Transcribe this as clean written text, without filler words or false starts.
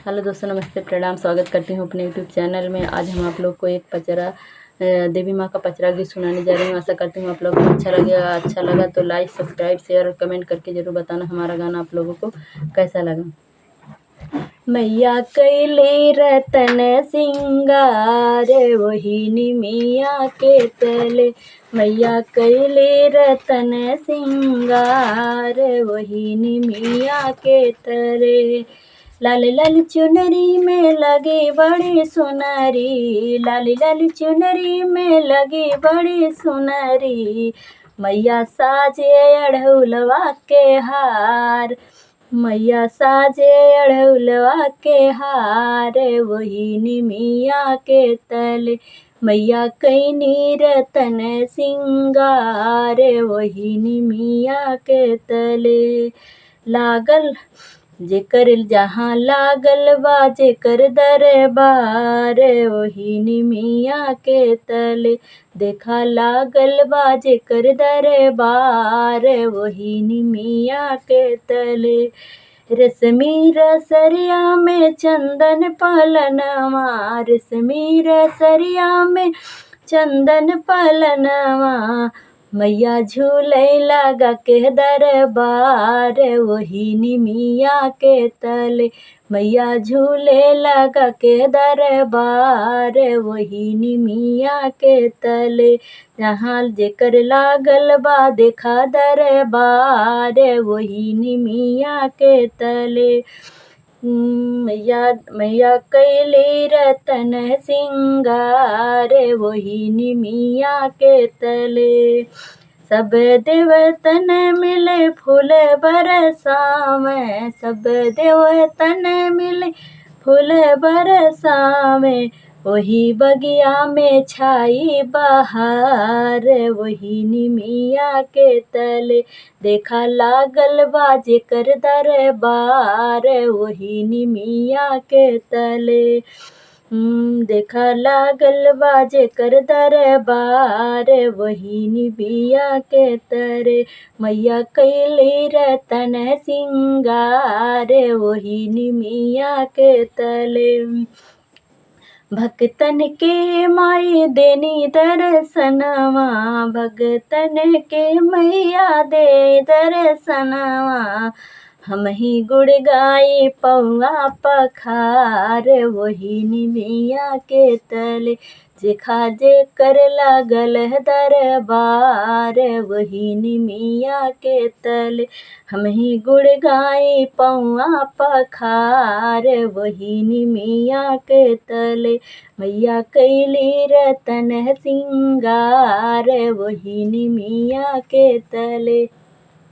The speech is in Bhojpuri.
हेलो दोस्तों, नमस्ते, प्रणाम। स्वागत करती हूँ अपने यूट्यूब चैनल में। आज हम आप लोग को एक पचरा देवी माँ का पचरा गीत सुनाने जा रही हूँ। आशा करती हूँ आप लोग को अच्छा लगेगा। अच्छा लगा तो लाइक, सब्सक्राइब, शेयर और कमेंट करके ज़रूर बताना हमारा गाना आप लोगों को कैसा लगा। मैया कैले रतन सिंगार वही निमिया के तले, मैया कैले रतन सिंगार वही निमिया के तले। लाल लाल चुनरी में लगी बड़ी सुनरी, लाल लाल चुनरी में लगी बड़ी सुनरी, मैया साजे अढ़उलवा के हार, मैया साजे अढ़उलवा के हार वही निमिया के तले, मैया कैनी रतन सिंगार वही निमिया के तले। लागल जेकर जहाँ लागल बा जेकर दरबार वही निमिया के तले, देखा लागल बा जेकर दरबार वही निमिया के तले। रेशमी रसरिया में चंदन पलनवा, रेशमी रसरिया में चंदन पलनवा, मैया झूले लगा के दरबार वही निमिया के तले, मैया झूले लगा के दरबार वही निमिया के तले। जहाँ जेकर लागल बा देखा दरबार वही निमिया के तले। मैया कैले रतन सिंगार वही निमिया के तले। सब देवतन मिले फूल बरसावे, सब देवतन मिले फूल बरसावे, वही बगिया में छाई बहार वही निमिया के तले, देखा लागल बा जेकर दरबार वही निमिया के तले। देखा लागल बा जेकर दरबार वही निमिया के तले, मैया कैले रतन सिंगार वही निमिया के तले। भक्तन के माई देनी दर्शनवा, भक्तन के मैया दे दर्शनवा, हम ही गुड़ गाई पौआ पखार वही निमिया के तले, जेखा जेकर लागल दरबार वही निमिया के तले, हम ही गुड़ गाई पौआ पखार वही निमिया के तले, मैया कैली रतन सिंगार वही निमिया के तले।